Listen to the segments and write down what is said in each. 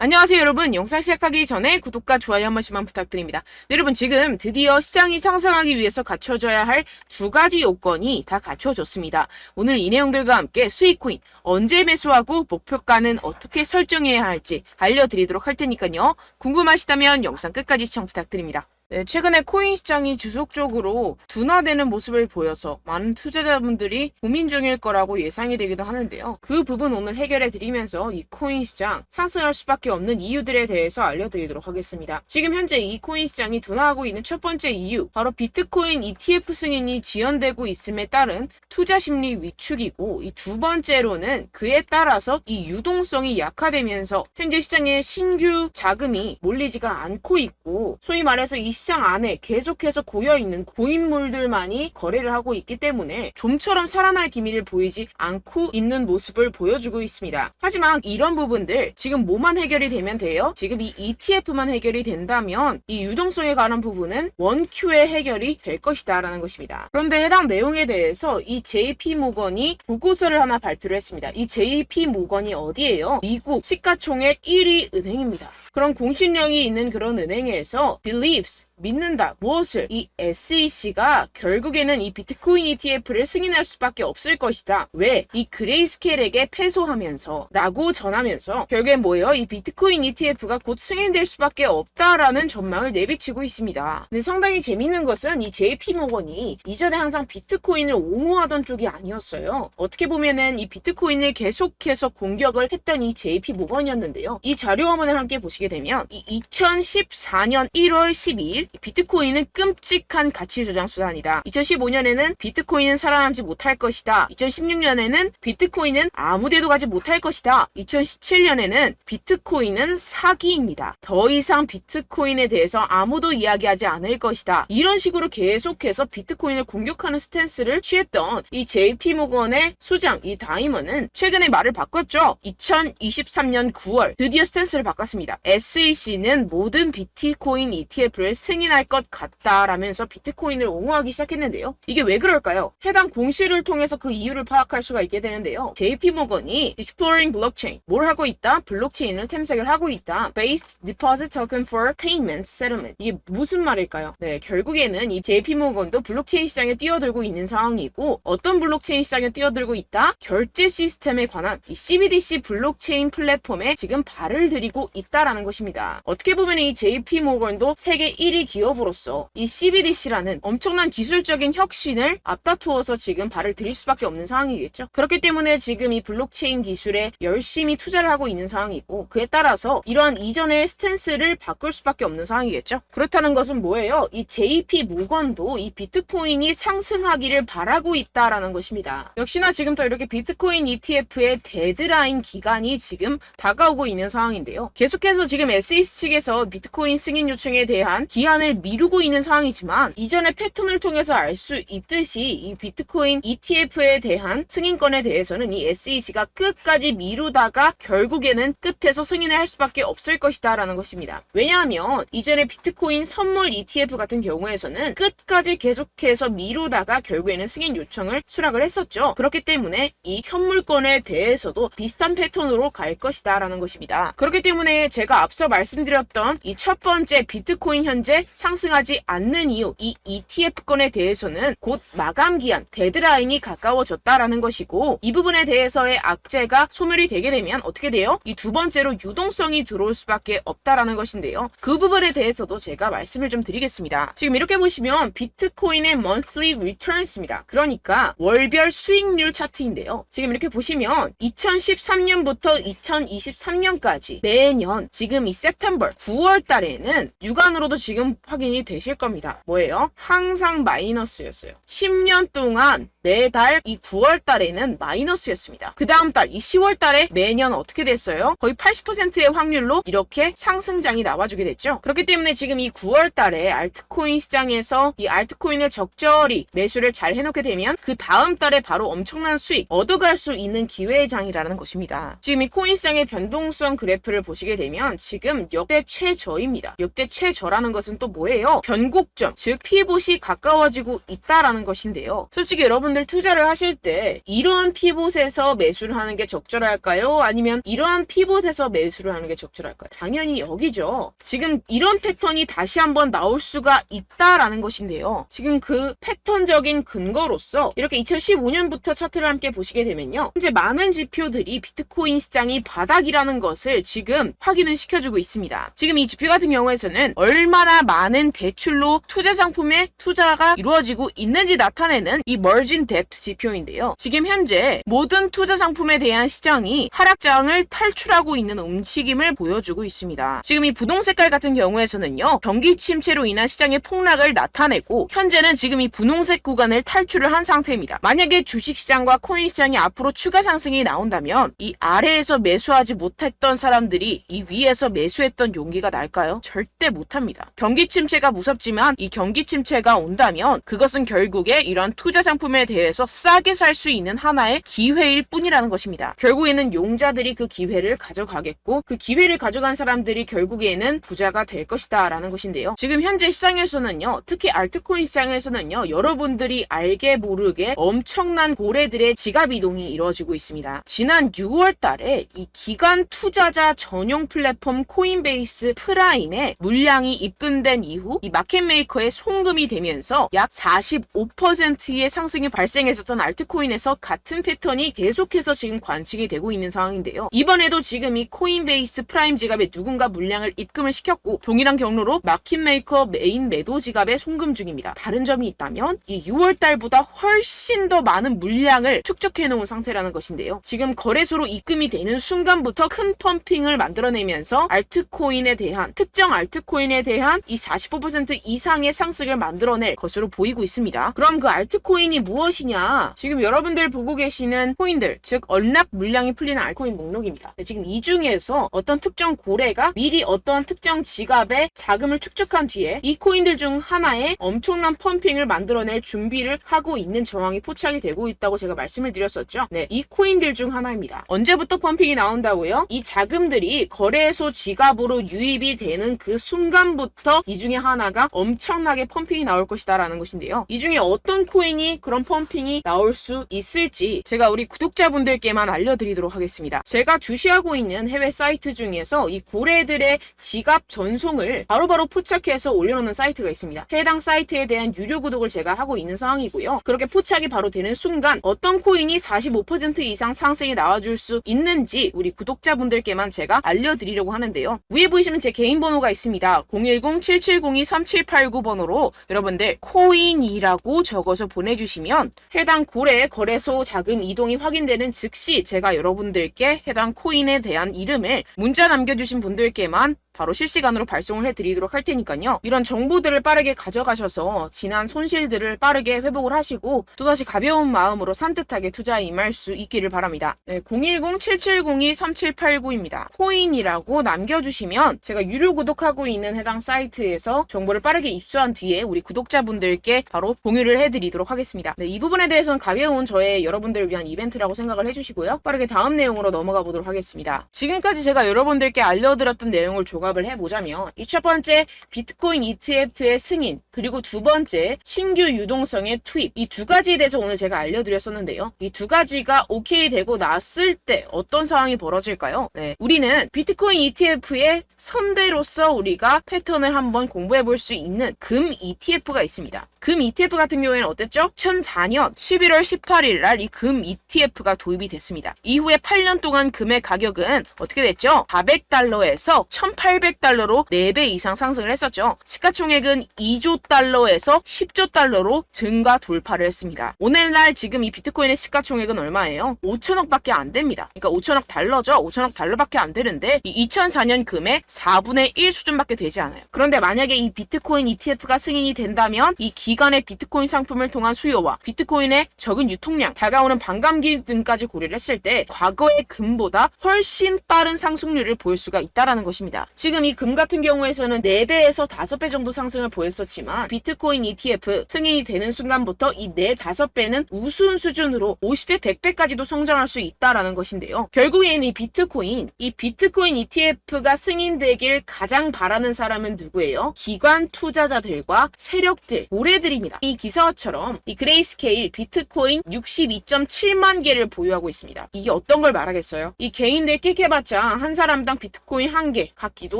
안녕하세요 여러분. 영상 시작하기 전에 구독과 좋아요 한 번씩만 부탁드립니다. 네, 여러분 지금 드디어 시장이 상승하기 위해서 갖춰져야 할 두 가지 요건이 다 갖춰졌습니다. 오늘 이 내용들과 함께 수익코인 언제 매수하고 목표가는 어떻게 설정해야 할지 알려드리도록 할 테니까요. 궁금하시다면 영상 끝까지 시청 부탁드립니다. 네, 최근에 코인 시장이 지속적으로 둔화되는 모습을 보여서 많은 투자자분들이 고민 중일 거라고 예상이 되기도 하는데요. 그 부분 오늘 해결해 드리면서 이 코인 시장 상승할 수밖에 없는 이유들에 대해서 알려드리도록 하겠습니다. 지금 현재 이 코인 시장이 둔화하고 있는 첫 번째 이유, 바로 비트코인 ETF 승인이 지연되고 있음에 따른 투자 심리 위축이고, 이 두 번째로는 그에 따라서 이 유동성이 약화되면서 현재 시장에 신규 자금이 몰리지가 않고 있고, 소위 말해서 이 시장 안에 계속해서 고여있는 고인물들만이 거래를 하고 있기 때문에 좀처럼 살아날 기미를 보이지 않고 있는 모습을 보여주고 있습니다. 하지만 이런 부분들 지금 뭐만 해결이 되면 돼요? 지금 이 ETF만 해결이 된다면 이 유동성에 관한 부분은 원큐에 해결이 될 것이다 라는 것입니다. 그런데 해당 내용에 대해서 이 JP모건이 보고서를 하나 발표를 했습니다. 이 JP모건이 어디예요? 미국 시가총액 1위 은행입니다. 그런 공신력이 있는 그런 은행에서 believes 믿는다. 무엇을? 이 SEC가 결국에는 이 비트코인 ETF를 승인할 수밖에 없을 것이다. 왜? 이 그레이스케일에게 패소하면서 라고 전하면서 결국에 뭐예요? 이 비트코인 ETF가 곧 승인될 수밖에 없다라는 전망을 내비치고 있습니다. 근데 상당히 재밌는 것은 이 JP모건이 이전에 항상 비트코인을 옹호하던 쪽이 아니었어요. 어떻게 보면은 이 비트코인을 계속해서 공격을 했던 이 JP모건이었는데요. 이 자료 화면을 함께 보시게 되면 이 2014년 1월 12일 비트코인은 끔찍한 가치 조장 수단이다. 2015년에는 비트코인은 살아남지 못할 것이다. 2016년에는 비트코인은 아무데도 가지 못할 것이다. 2017년에는 비트코인은 사기입니다. 더 이상 비트코인에 대해서 아무도 이야기하지 않을 것이다. 이런 식으로 계속해서 비트코인을 공격하는 스탠스를 취했던 이 JP모건의 수장 이 다이먼은 최근에 말을 바꿨죠. 2023년 9월 드디어 스탠스를 바꿨습니다. SEC는 모든 비트코인 ETF를 승인할 것 같다라면서 비트코인을 옹호하기 시작했는데요. 이게 왜 그럴까요? 해당 공시를 통해서 그 이유를 파악할 수가 있게 되는데요. JP모건이 Exploring Blockchain, 뭘 하고 있다? 블록체인을 탐색을 하고 있다. Based Deposit Token for Payment Settlement. 이게 무슨 말일까요? 네, 결국에는 이 JP모건도 블록체인 시장에 뛰어들고 있는 상황이고, 어떤 블록체인 시장에 뛰어들고 있다? 결제 시스템에 관한 이 CBDC 블록체인 플랫폼에 지금 발을 들이고 있다라는 것입니다. 어떻게 보면 이 JP모건도 세계 1위 기업으로서 이 CBDC라는 엄청난 기술적인 혁신을 앞다투어서 지금 발을 들일 수밖에 없는 상황이겠죠. 그렇기 때문에 지금 이 블록체인 기술에 열심히 투자를 하고 있는 상황이고, 그에 따라서 이러한 이전의 스탠스를 바꿀 수밖에 없는 상황이겠죠. 그렇다는 것은 뭐예요? 이 JP모건도 이 비트코인이 상승하기를 바라고 있다라는 것입니다. 역시나 지금 또 이렇게 비트코인 ETF의 데드라인 기간이 지금 다가오고 있는 상황인데요. 계속해서 지금 SEC 측에서 비트코인 승인 요청에 대한 기한을 미루고 있는 상황이지만, 이전의 패턴을 통해서 알 수 있듯이 이 비트코인 ETF에 대한 승인권에 대해서는 이 SEC가 끝까지 미루다가 결국에는 끝에서 승인을 할 수밖에 없을 것이다 라는 것입니다. 왜냐하면 이전에 비트코인 선물 ETF 같은 경우에서는 끝까지 계속해서 미루다가 결국에는 승인 요청을 수락을 했었죠. 그렇기 때문에 이 현물권에 대해서도 비슷한 패턴으로 갈 것이다 라는 것입니다. 그렇기 때문에 제가 앞서 말씀드렸던 이 첫 번째 비트코인 현재 상승하지 않는 이유, 이 ETF권에 대해서는 곧 마감 기한, 데드라인이 가까워졌다라는 것이고, 이 부분에 대해서의 악재가 소멸이 되게 되면 어떻게 돼요? 이 두 번째로 유동성이 들어올 수밖에 없다라는 것인데요. 그 부분에 대해서도 제가 말씀을 좀 드리겠습니다. 지금 이렇게 보시면 비트코인의 monthly returns입니다. 그러니까 월별 수익률 차트인데요. 지금 이렇게 보시면 2013년부터 2023년까지 매년 지금 이 September 9월 달에는 육안으로도 지금 확인이 되실 겁니다. 뭐예요? 항상 마이너스였어요. 10년 동안 매달 이 9월 달에는 마이너스였습니다. 그 다음 달 이 10월 달에 매년 어떻게 됐어요? 거의 80%의 확률로 이렇게 상승장이 나와주게 됐죠. 그렇기 때문에 지금 이 9월 달에 알트코인 시장에서 이 알트코인을 적절히 매수를 잘 해놓게 되면 그 다음 달에 바로 엄청난 수익 얻어갈 수 있는 기회의 장이라는 것입니다. 지금 이 코인 시장의 변동성 그래프를 보시게 되면 지금 역대 최저입니다. 역대 최저라는 것은 또 뭐예요? 변곡점, 즉 피봇이 가까워지고 있다라는 것인데요. 솔직히 여러분들 투자를 하실 때 이러한 피봇에서 매수를 하는 게 적절할까요? 아니면 이러한 피봇에서 매수를 하는 게 적절할까요? 당연히 여기죠. 지금 이런 패턴이 다시 한번 나올 수가 있다라는 것인데요. 지금 그 패턴적인 근거로서 이렇게 2015년부터 차트를 함께 보시게 되면요. 현재 많은 지표들이 비트코인 시장이 바닥이라는 것을 지금 확인을 시켜주고 있습니다. 지금 이 지표 같은 경우에서는 얼마나 많은 대출로 투자 상품에 투자가 이루어지고 있는지 나타내는 이 머진 뎁트 지표인데요. 지금 현재 모든 투자 상품에 대한 시장이 하락장을 탈출하고 있는 움직임을 보여주고 있습니다. 지금 이 분홍 색깔 같은 경우에서는요. 경기 침체로 인한 시장의 폭락을 나타내고 현재는 지금 이 분홍색 구간을 탈출을 한 상태입니다. 만약에 주식시장과 코인시장이 앞으로 추가 상승이 나온다면 이 아래에서 매수하지 못했던 사람들이 이 위에서 매수했던 용기가 날까요? 절대 못합니다. 경기 침체가 무섭지만 이 경기 침체가 온다면 그것은 결국에 이런 투자 상품에 대해서 싸게 살 수 있는 하나의 기회일 뿐이라는 것입니다. 결국에는 용자들이 그 기회를 가져가겠고 그 기회를 가져간 사람들이 결국에는 부자가 될 것이다 라는 것인데요. 지금 현재 시장에서는요. 특히 알트코인 시장에서는요. 여러분들이 알게 모르게 엄청난 고래들의 지갑 이동이 이루어지고 있습니다. 지난 6월 달에 이 기관 투자자 전용 플랫폼 코인베이스 프라임에 물량이 입금된 이후 이 마켓메이커에 송금이 되면서 약 45%의 상승이 발생했었던 알트코인에서 같은 패턴이 계속해서 지금 관측이 되고 있는 상황인데요. 이번에도 지금 이 코인베이스 프라임 지갑에 누군가 물량을 입금을 시켰고 동일한 경로로 마켓메이커 메인 매도 지갑에 송금 중입니다. 다른 점이 있다면 이 6월 달보다 훨씬 더 많은 물량을 축적해 놓은 상태라는 것인데요. 지금 거래소로 입금이 되는 순간부터 큰 펌핑을 만들어내면서 알트코인에 대한 특정 알트코인에 대한 이 45% 이상의 상승을 만들어낼 것으로 보이고 있습니다. 그럼 그 알트코인이 무엇이냐? 지금 여러분들 보고 계시는 코인들, 즉 언락 물량이 풀리는 알트코인 목록입니다. 지금 이 중에서 어떤 특정 고래가 미리 어떤 특정 지갑에 자금을 축적한 뒤에 이 코인들 중 하나에 엄청난 펌핑을 만들어낼 준비를 하고 있는 정황이 포착이 되고 있다고 제가 말씀을 드렸었죠. 네, 이 코인들 중 하나입니다. 언제부터 펌핑이 나온다고요? 이 자금들이 거래소 지갑으로 유입이 되는 그 순간부터 이 중에 하나가 엄청나게 펌핑이 나올 것이다 라는 것인데요. 이 중에 어떤 코인이 그런 펌핑이 나올 수 있을지 제가 우리 구독자분들께만 알려드리도록 하겠습니다. 제가 주시하고 있는 해외 사이트 중에서 이 고래들의 지갑 전송을 바로바로 포착해서 올려놓는 사이트가 있습니다. 해당 사이트에 대한 유료 구독을 제가 하고 있는 상황이고요. 그렇게 포착이 바로 되는 순간 어떤 코인이 45% 이상 상승이 나와줄 수 있는지 우리 구독자분들께만 제가 알려드리려고 하는데요. 위에 보시면 제 개인 번호가 있습니다. 010-7702-3789번호로 여러분들 코인이라고 적어서 보내주시면 해당 고래의 거래소 자금 이동이 확인되는 즉시 제가 여러분들께 해당 코인에 대한 이름을 문자 남겨주신 분들께만 바로 실시간으로 발송을 해드리도록 할 테니까요. 이런 정보들을 빠르게 가져가셔서 지난 손실들을 빠르게 회복을 하시고 또다시 가벼운 마음으로 산뜻하게 투자에 임할 수 있기를 바랍니다. 네, 010-7702-3789입니다. 코인이라고 남겨주시면 제가 유료 구독하고 있는 해당 사이트에서 정보를 빠르게 입수한 뒤에 우리 구독자분들께 바로 공유를 해드리도록 하겠습니다. 네, 이 부분에 대해서는 가벼운 저의 여러분들을 위한 이벤트라고 생각을 해주시고요. 빠르게 다음 내용으로 넘어가 보도록 하겠습니다. 지금까지 제가 여러분들께 알려드렸던 내용을 조각을 해보자면 이 첫 번째 비트코인 ETF의 승인 그리고 두 번째 신규 유동성의 투입 이 두 가지에 대해서 오늘 제가 알려드렸었는데요. 이 두 가지가 오케이 되고 났을 때 어떤 상황이 벌어질까요? 네, 우리는 비트코인 ETF의 선배로서 우리가 패턴을 한번 공부해 볼 수 있는 금 ETF가 있습니다. 금 ETF 같은 경우에는 어땠죠? 2004년 11월 18일 날 이 금 ETF가 도입이 됐습니다. 이후에 8년 동안 금의 가격은 어떻게 됐죠? 400달러에서 1800달러로 4배 이상 상승을 했었죠. 시가총액은 2조 달러에서 10조 달러로 증가 돌파를 했습니다. 오늘날 지금 이 비트코인의 시가총액은 얼마예요? 5천억 밖에 안 됩니다. 그러니까 5천억 달러죠. 5천억 달러밖에 안 되는데 이 2004년 금의 4분의 1 수준밖에 되지 않아요. 그런데 만약에 이 비트코인 ETF가 승인이 된다면 이 기간의 비트코인 상품을 통한 수요와 비트코인의 적은 유통량, 다가오는 반감기 등까지 고려를 했을 때 과거의 금보다 훨씬 빠른 상승률을 보일 수가 있다는 것입니다. 지금 지금 이 금 같은 경우에서는 4배에서 5배 정도 상승을 보였었지만 비트코인 ETF 승인이 되는 순간부터 이 4, 5배는 우스운 수준으로 50배, 100배까지도 성장할 수 있다라는 것인데요. 결국에는 이 비트코인 ETF가 승인되길 가장 바라는 사람은 누구예요? 기관 투자자들과 세력들, 모래들입니다. 이 기사처럼 이 그레이스케일 비트코인 62.7만 개를 보유하고 있습니다. 이게 어떤 걸 말하겠어요? 이 개인들 끽해봤자 한 사람당 비트코인 1개 갖기도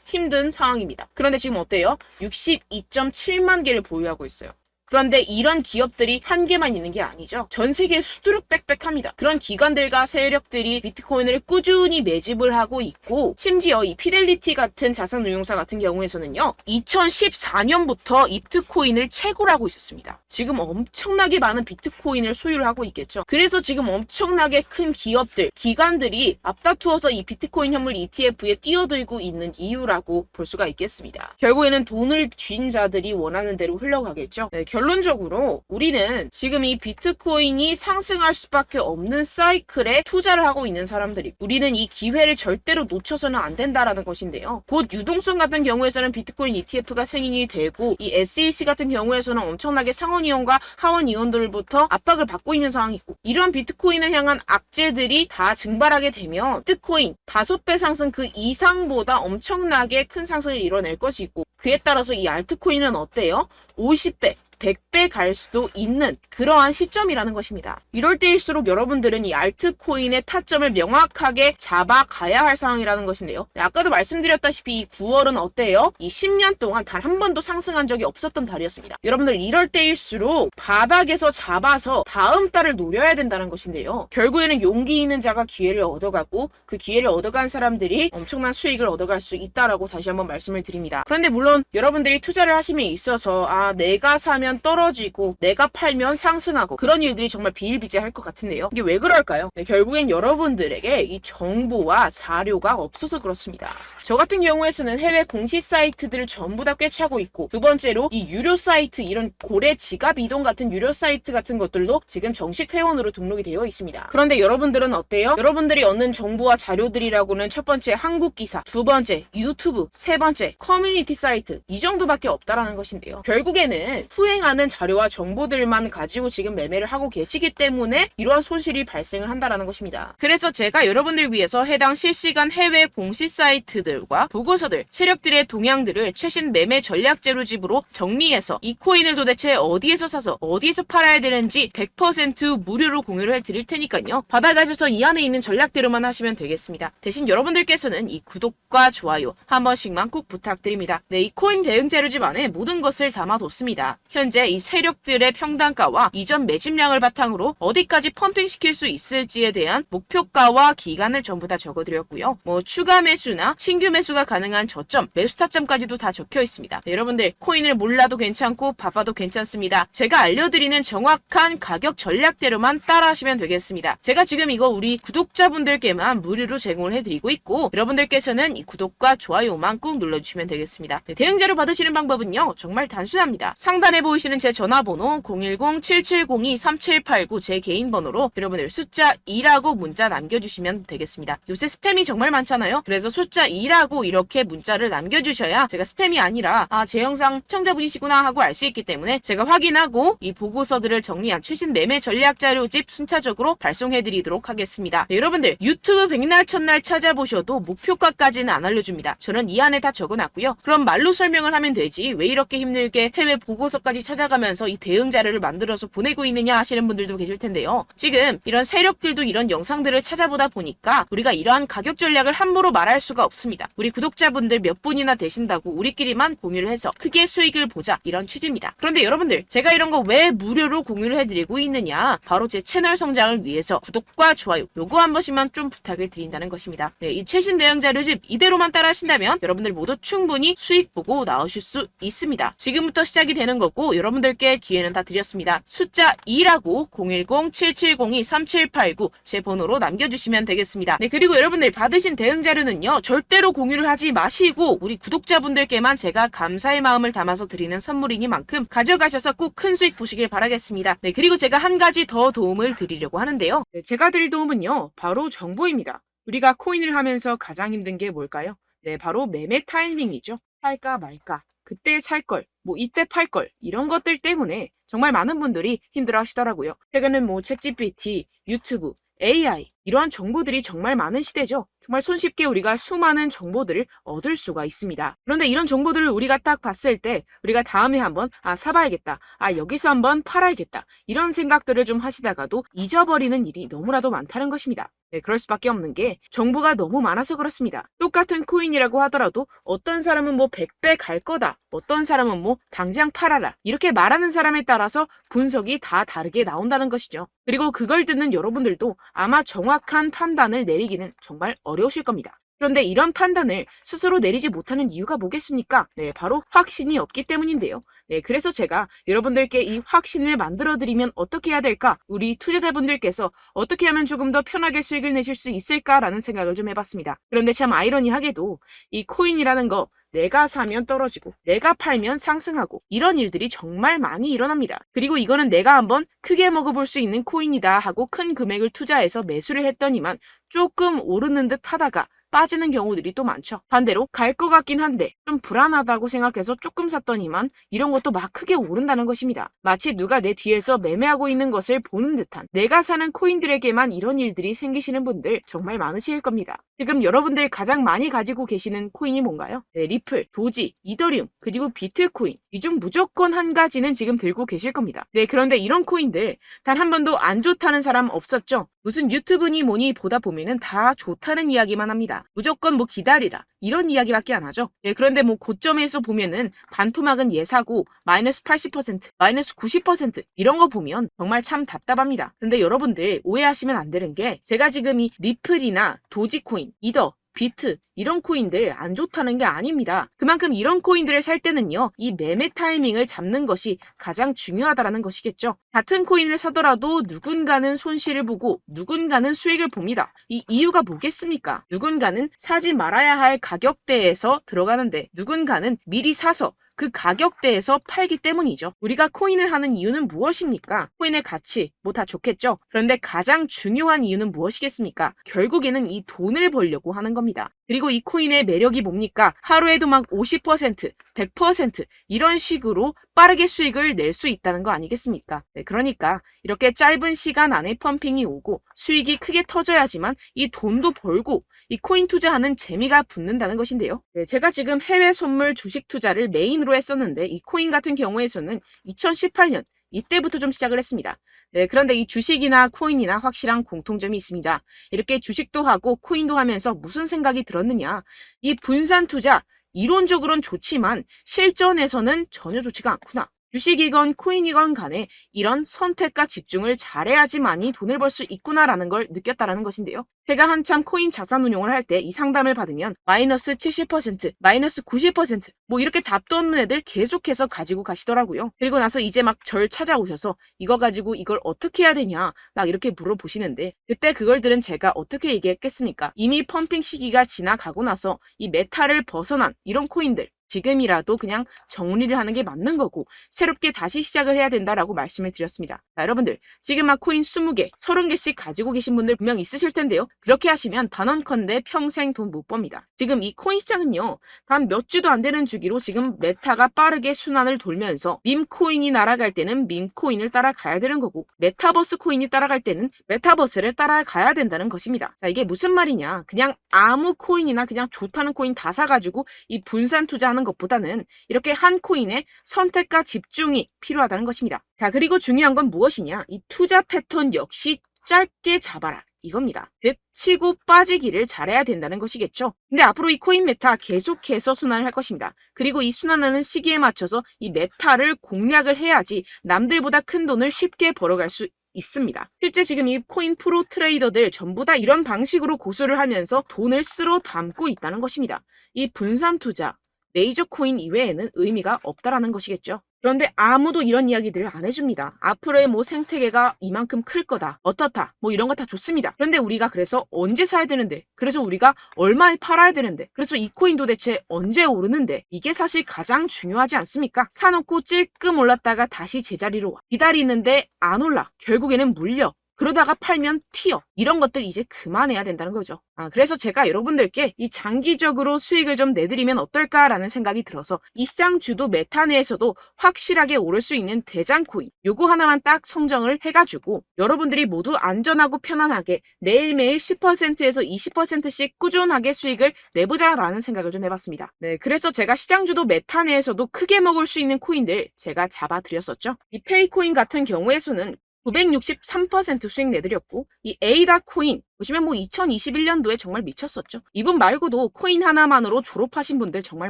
힘든 상황입니다. 그런데 지금 어때요? 62.7만 개를 보유하고 있어요. 그런데 이런 기업들이 한 개만 있는 게 아니죠. 전 세계에 수두룩빽빽합니다. 그런 기관들과 세력들이 비트코인을 꾸준히 매집을 하고 있고, 심지어 이 피델리티 같은 자산운용사 같은 경우에서는요, 2014년부터 비트코인을 채굴 하고 있었습니다. 지금 엄청나게 많은 비트코인을 소유를 하고 있겠죠. 그래서 지금 엄청나게 큰 기업들, 기관들이 앞다투어서 이 비트코인 현물 ETF에 뛰어들고 있는 이유라고 볼 수가 있겠습니다. 결국에는 돈을 쥔 자들이 원하는 대로 흘러가겠죠. 네, 결론적으로 우리는 지금 이 비트코인이 상승할 수밖에 없는 사이클에 투자를 하고 있는 사람들이, 우리는 이 기회를 절대로 놓쳐서는 안 된다라는 것인데요. 곧 유동성 같은 경우에서는 비트코인 ETF가 승인이 되고, 이 SEC 같은 경우에서는 엄청나게 상원의원과 하원의원들부터 압박을 받고 있는 상황이고, 이런 비트코인을 향한 악재들이 다 증발하게 되면 비트코인 5배 상승 그 이상보다 엄청나게 큰 상승을 이뤄낼 것이고, 그에 따라서 이 알트코인은 어때요? 50배, 100배 갈 수도 있는 그러한 시점이라는 것입니다. 이럴 때일수록 여러분들은 이 알트코인의 타점을 명확하게 잡아가야 할 상황이라는 것인데요. 아까도 말씀드렸다시피 이 9월은 어때요? 이 10년 동안 단 한 번도 상승한 적이 없었던 달이었습니다. 여러분들 이럴 때일수록 바닥에서 잡아서 다음 달을 노려야 된다는 것인데요. 결국에는 용기 있는 자가 기회를 얻어가고, 그 기회를 얻어간 사람들이 엄청난 수익을 얻어갈 수 있다라고 다시 한번 말씀을 드립니다. 그런데 물론 여러분들이 투자를 하심에 있어서 내가 사면 떨어지고 내가 팔면 상승하고 그런 일들이 정말 비일비재할 것 같은데요. 이게 왜 그럴까요? 네, 결국엔 여러분들에게 이 정보와 자료가 없어서 그렇습니다. 저 같은 경우에서는 해외 공시 사이트들을 전부 다 꿰차고 있고, 두 번째로 이 유료 사이트, 이런 고래 지갑 이동 같은 유료 사이트 같은 것들도 지금 정식 회원으로 등록이 되어 있습니다. 그런데 여러분들은 어때요? 여러분들이 얻는 정보와 자료들이라고는 첫 번째 한국 기사, 두 번째 유튜브, 세 번째 커뮤니티 사이트, 이 정도밖에 없다라는 것인데요. 결국에는 후행하는 자료와 정보들만 가지고 지금 매매를 하고 계시기 때문에 이러한 손실이 발생을 한다라는 것입니다. 그래서 제가 여러분들 위해서 해당 실시간 해외 공시 사이트들과 보고서들, 세력들의 동향들을 최신 매매 전략 재료집으로 정리해서 이 코인을 도대체 어디에서 사서 어디에서 팔아야 되는지 100% 무료로 공유를 해드릴 테니까요. 받아가셔서 이 안에 있는 전략대로만 하시면 되겠습니다. 대신 여러분들께서는 이 구독과 좋아요 한 번씩만 꼭 부탁드립니다. 네, 이 코인 대응 재료집 안에 모든 것을 담아뒀습니다. 현재 이 세력들의 평단가와 이전 매집량을 바탕으로 어디까지 펌핑시킬 수 있을지에 대한 목표가와 기간을 전부 다 적어드렸고요. 추가 매수나 신규 매수가 가능한 저점, 매수 타점까지도 다 적혀 있습니다. 네, 여러분들 코인을 몰라도 괜찮고 바빠도 괜찮습니다. 제가 알려드리는 정확한 가격 전략대로만 따라하시면 되겠습니다. 제가 지금 이거 우리 구독자분들께만 무료로 제공을 해드리고 있고, 여러분들께서는 이 구독과 좋아요만 꾹 눌러주시면 되겠습니다. 네, 대응 자료 받으시는 방법은요, 정말 단순합니다. 상단에 보이시는 제 전화번호 010-7702-3789 제 개인 번호로 여러분들 숫자 2라고 문자 남겨주시면 되겠습니다. 요새 스팸이 정말 많잖아요. 그래서 숫자 2라고 이렇게 문자를 남겨주셔야 제가 스팸이 아니라 제 영상 시청자분이시구나 하고 알 수 있기 때문에 제가 확인하고 이 보고서들을 정리한 최신 매매 전략 자료집 순차적으로 발송해드리도록 하겠습니다. 네, 여러분들 유튜브 백날 첫날 찾아보셔도 목표가까지는 안 알려줍니다. 저는 이 안에 다 적어놨고요. 그럼 말로 설명을 하면 되지 왜 이렇게 힘들게 해외 보고서까지 찾아가면서 이 대응 자료를 만들어서 보내고 있느냐 하시는 분들도 계실 텐데요. 지금 이런 세력들도 이런 영상들을 찾아보다 보니까 우리가 이러한 가격 전략을 함부로 말할 수가 없습니다. 우리 구독자분들 몇 분이나 되신다고 우리끼리만 공유를 해서 크게 수익을 보자, 이런 취지입니다. 그런데 여러분들, 제가 이런 거 왜 무료로 공유를 해드리고 있느냐, 바로 제 채널 성장을 위해서 구독과 좋아요 요거 한 번씩만 좀 부탁을 드린다는 것입니다. 네, 이 최신 대응 자료집 이대로만 따라 하신다면 여러분들 모두 충분히 수익 보고 나오실 수 있습니다. 지금부터 시작이 되는 거고, 여러분들께 기회는 다 드렸습니다. 숫자 2라고 010-7702-3789 제 번호로 남겨주시면 되겠습니다. 네, 그리고 여러분들 받으신 대응 자료는요, 절대로 공유를 하지 마시고 우리 구독자분들께만 제가 감사의 마음을 담아서 드리는 선물이니만큼 가져가셔서 꼭 큰 수익 보시길 바라겠습니다. 네, 그리고 제가 한 가지 더 도움을 드리려고 하는데요. 네, 제가 드릴 도움은요, 바로 정보입니다. 우리가 코인을 하면서 가장 힘든 게 뭘까요? 네, 바로 매매 타이밍이죠. 살까 말까, 그때 살 걸, 뭐 이때 팔 걸, 이런 것들 때문에 정말 많은 분들이 힘들어 하시더라고요. 최근엔 뭐 챗GPT, 유튜브, AI 이러한 정보들이 정말 많은 시대죠. 정말 손쉽게 우리가 수많은 정보들을 얻을 수가 있습니다. 그런데 이런 정보들을 우리가 딱 봤을 때 우리가 다음에 한번 사봐야겠다. 여기서 한번 팔아야겠다. 이런 생각들을 좀 하시다가도 잊어버리는 일이 너무나도 많다는 것입니다. 네, 그럴 수밖에 없는 게 정보가 너무 많아서 그렇습니다. 똑같은 코인이라고 하더라도 어떤 사람은 뭐 100배 갈 거다. 어떤 사람은 뭐 당장 팔아라. 이렇게 말하는 사람에 따라서 분석이 다 다르게 나온다는 것이죠. 그리고 그걸 듣는 여러분들도 아마 정확한 판단을 내리기는 정말 어려우실 겁니다. 그런데 이런 판단을 스스로 내리지 못하는 이유가 뭐겠습니까? 네, 바로 확신이 없기 때문인데요. 네, 그래서 제가 여러분들께 이 확신을 만들어드리면 어떻게 해야 될까? 우리 투자자분들께서 어떻게 하면 조금 더 편하게 수익을 내실 수 있을까라는 생각을 좀 해봤습니다. 그런데 참 아이러니하게도 이 코인이라는 거 내가 사면 떨어지고 내가 팔면 상승하고 이런 일들이 정말 많이 일어납니다. 그리고 이거는 내가 한번 크게 먹어볼 수 있는 코인이다 하고 큰 금액을 투자해서 매수를 했더니만 조금 오르는 듯 하다가 빠지는 경우들이 또 많죠. 반대로 갈 것 같긴 한데 좀 불안하다고 생각해서 조금 샀더니만 이런 것도 막 크게 오른다는 것입니다. 마치 누가 내 뒤에서 매매하고 있는 것을 보는 듯한, 내가 사는 코인들에게만 이런 일들이 생기시는 분들 정말 많으실 겁니다. 지금 여러분들 가장 많이 가지고 계시는 코인이 뭔가요? 네, 리플, 도지, 이더리움, 그리고 비트코인. 이 중 무조건 한 가지는 지금 들고 계실 겁니다. 네, 그런데 이런 코인들 단 한 번도 안 좋다는 사람 없었죠? 무슨 유튜브니 뭐니 보다 보면은 다 좋다는 이야기만 합니다. 무조건 뭐 기다리라 이런 이야기밖에 안 하죠. 네, 그런데 뭐 고점에서 보면은 반토막은 예사고 마이너스 80%, 마이너스 90% 이런 거 보면 정말 참 답답합니다. 근데 여러분들 오해하시면 안 되는 게 제가 지금 이 리플이나 도지코인, 이더, 비트 이런 코인들 안 좋다는 게 아닙니다. 그만큼 이런 코인들을 살 때는요, 이 매매 타이밍을 잡는 것이 가장 중요하다는 것이겠죠. 같은 코인을 사더라도 누군가는 손실을 보고 누군가는 수익을 봅니다. 이 이유가 뭐겠습니까? 누군가는 사지 말아야 할 가격대에서 들어가는데 누군가는 미리 사서 그 가격대에서 팔기 때문이죠. 우리가 코인을 하는 이유는 무엇입니까? 코인의 가치, 뭐 다 좋겠죠? 그런데 가장 중요한 이유는 무엇이겠습니까? 결국에는 이 돈을 벌려고 하는 겁니다. 그리고 이 코인의 매력이 뭡니까? 하루에도 막 50%, 100% 이런 식으로 빠르게 수익을 낼 수 있다는 거 아니겠습니까? 네, 그러니까 이렇게 짧은 시간 안에 펌핑이 오고 수익이 크게 터져야지만 이 돈도 벌고 이 코인 투자하는 재미가 붙는다는 것인데요. 네, 제가 지금 해외 선물 주식 투자를 메인으로 했었는데 이 코인 같은 경우에서는 2018년 이때부터 좀 시작을 했습니다. 네, 그런데 이 주식이나 코인이나 확실한 공통점이 있습니다. 이렇게 주식도 하고 코인도 하면서 무슨 생각이 들었느냐? 이 분산 투자 이론적으로는 좋지만 실전에서는 전혀 좋지가 않구나. 주식이건 코인이건 간에 이런 선택과 집중을 잘해야지만이 돈을 벌 수 있구나라는 걸 느꼈다라는 것인데요. 제가 한참 코인 자산 운용을 할 때 이 상담을 받으면 마이너스 70%, 마이너스 90% 뭐 이렇게 답도 없는 애들 계속해서 가지고 가시더라고요. 그리고 나서 이제 막 절 찾아오셔서 이거 가지고 이걸 어떻게 해야 되냐 막 이렇게 물어보시는데 그때 그걸 들은 제가 어떻게 얘기했겠습니까? 이미 펌핑 시기가 지나가고 나서 이 메타를 벗어난 이런 코인들 지금이라도 그냥 정리를 하는 게 맞는 거고 새롭게 다시 시작을 해야 된다라고 말씀을 드렸습니다. 자, 여러분들 지금 막 코인 20개, 30개씩 가지고 계신 분들 분명 있으실 텐데요. 그렇게 하시면 단언컨대 평생 돈 못 법니다. 지금 이 코인 시장은요. 단 몇 주도 안 되는 주기로 지금 메타가 빠르게 순환을 돌면서 밈코인이 날아갈 때는 밈코인을 따라가야 되는 거고 메타버스 코인이 따라갈 때는 메타버스를 따라가야 된다는 것입니다. 자, 이게 무슨 말이냐. 그냥 아무 코인이나 그냥 좋다는 코인 다 사가지고 이 분산 투자하는 것보다는 이렇게 한 코인에 선택과 집중이 필요하다는 것입니다. 자, 그리고 중요한 건 무엇이냐? 이 투자 패턴 역시 짧게 잡아라. 이겁니다. 즉 치고 빠지기를 잘해야 된다는 것이겠죠. 근데 앞으로 이 코인 메타 계속해서 순환을 할 것입니다. 그리고 이 순환하는 시기에 맞춰서 이 메타를 공략을 해야지 남들보다 큰 돈을 쉽게 벌어갈 수 있습니다. 실제 지금 이 코인 프로 트레이더들 전부 다 이런 방식으로 고수를 하면서 돈을 쓸어 담고 있다는 것입니다. 이 분산 투자, 메이저 코인 이외에는 의미가 없다라는 것이겠죠. 그런데 아무도 이런 이야기들을 안 해줍니다. 앞으로의 뭐 생태계가 이만큼 클 거다. 어떻다. 뭐 이런 거 다 좋습니다. 그런데 우리가 그래서 언제 사야 되는데? 그래서 우리가 얼마에 팔아야 되는데? 그래서 이 코인 도대체 언제 오르는데? 이게 사실 가장 중요하지 않습니까? 사놓고 찔끔 올랐다가 다시 제자리로 와. 기다리는데 안 올라. 결국에는 물려. 그러다가 팔면 튀어. 이런 것들 이제 그만해야 된다는 거죠. 그래서 제가 여러분들께 이 장기적으로 수익을 좀 내드리면 어떨까라는 생각이 들어서 이 시장 주도 메타 내에서도 확실하게 오를 수 있는 대장 코인 요거 하나만 딱 선정을 해가지고 여러분들이 모두 안전하고 편안하게 매일매일 10%에서 20%씩 꾸준하게 수익을 내보자라는 생각을 좀 해봤습니다. 네, 그래서 제가 시장 주도 메타 내에서도 크게 먹을 수 있는 코인들 제가 잡아드렸었죠. 이 페이코인 같은 경우에서는 963% 수익 내드렸고 이 에이다 코인 보시면 2021년도에 정말 미쳤었죠. 이분 말고도 코인 하나만으로 졸업하신 분들 정말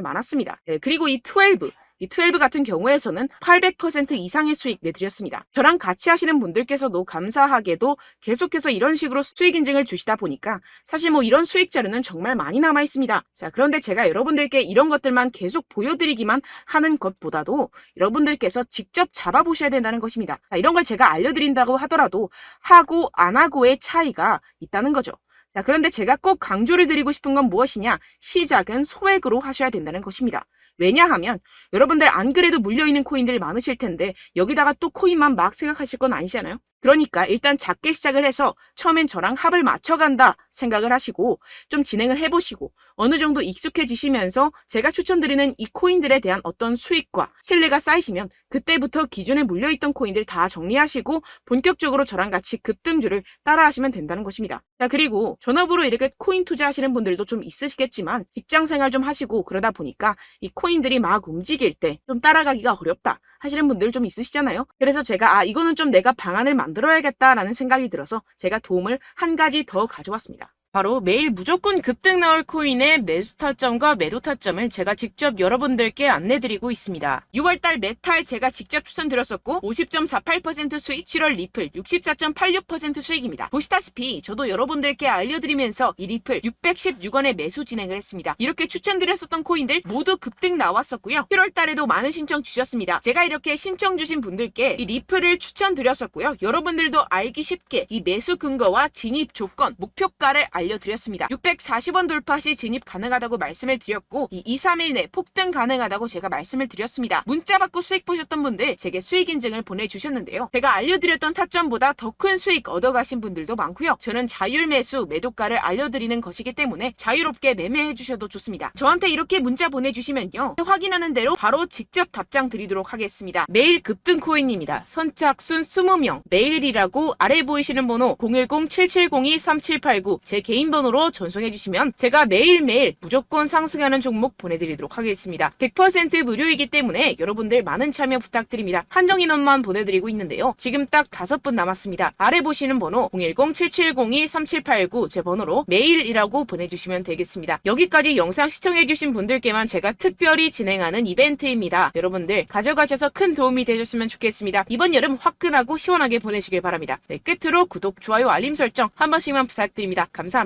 많았습니다. 네, 그리고 이 12 같은 경우에서는 800% 이상의 수익 내드렸습니다. 저랑 같이 하시는 분들께서도 감사하게도 계속해서 이런 식으로 수익 인증을 주시다 보니까 사실 이런 수익 자료는 정말 많이 남아 있습니다. 자, 그런데 제가 여러분들께 이런 것들만 계속 보여드리기만 하는 것보다도 여러분들께서 직접 잡아보셔야 된다는 것입니다. 자, 이런 걸 제가 알려드린다고 하더라도 하고 안 하고의 차이가 있다는 거죠. 자, 그런데 제가 꼭 강조를 드리고 싶은 건 무엇이냐? 시작은 소액으로 하셔야 된다는 것입니다. 왜냐하면 여러분들 안 그래도 물려있는 코인들 많으실 텐데 여기다가 또 코인만 막 생각하실 건 아니잖아요. 그러니까 일단 작게 시작을 해서 처음엔 저랑 합을 맞춰간다 생각을 하시고 좀 진행을 해보시고 어느 정도 익숙해지시면서 제가 추천드리는 이 코인들에 대한 어떤 수익과 신뢰가 쌓이시면 그때부터 기존에 물려있던 코인들 다 정리하시고 본격적으로 저랑 같이 급등주를 따라하시면 된다는 것입니다. 자, 그리고 전업으로 이렇게 코인 투자하시는 분들도 좀 있으시겠지만 직장생활 좀 하시고 그러다 보니까 이 코인들이 막 움직일 때 좀 따라가기가 어렵다 하시는 분들 좀 있으시잖아요. 그래서 제가 이거는 좀 내가 방안을 만들어야겠다라는 생각이 들어서 제가 도움을 한 가지 더 가져왔습니다. 바로 매일 무조건 급등 나올 코인의 매수 타점과 매도 타점을 제가 직접 여러분들께 안내드리고 있습니다. 6월달 메탈 제가 직접 추천드렸었고 50.48% 수익, 7월 리플 64.86% 수익입니다. 보시다시피 저도 여러분들께 알려드리면서 이 리플 616원에 매수 진행을 했습니다. 이렇게 추천드렸었던 코인들 모두 급등 나왔었고요. 7월달에도 많은 신청 주셨습니다. 제가 이렇게 신청 주신 분들께 이 리플을 추천드렸었고요. 여러분들도 알기 쉽게 이 매수 근거와 진입 조건, 목표가를 알려드렸습니다. 640원 돌파 시 진입 가능하다고 말씀을 드렸고 이 2-3일 내 폭등 가능하다고 제가 말씀을 드렸습니다. 문자 받고 수익 보셨던 분들 제게 수익 인증을 보내주셨는데요. 제가 알려드렸던 타점보다 더 큰 수익 얻어가신 분들도 많고요. 저는 자율 매수 매도가를 알려드리는 것이기 때문에 자유롭게 매매해 주셔도 좋습니다. 저한테 이렇게 문자 보내주시면요. 확인하는 대로 바로 직접 답장 드리도록 하겠습니다. 매일 급등 코인입니다. 선착순 20명 매일이라고 아래 보이시는 번호 010-7702-3789 제 개인 번호로 전송해 주시면 제가 매일매일 무조건 상승하는 종목 보내드리도록 하겠습니다. 100% 무료이기 때문에 여러분들 많은 참여 부탁드립니다. 한정 인원만 보내드리고 있는데요. 지금 딱 5분 남았습니다. 아래 보시는 번호 010-7702-3789 제 번호로 메일이라고 보내주시면 되겠습니다. 여기까지 영상 시청해주신 분들께만 제가 특별히 진행하는 이벤트입니다. 여러분들 가져가셔서 큰 도움이 되셨으면 좋겠습니다. 이번 여름 화끈하고 시원하게 보내시길 바랍니다. 네, 끝으로 구독, 좋아요, 알림 설정 한 번씩만 부탁드립니다. 감사합니다.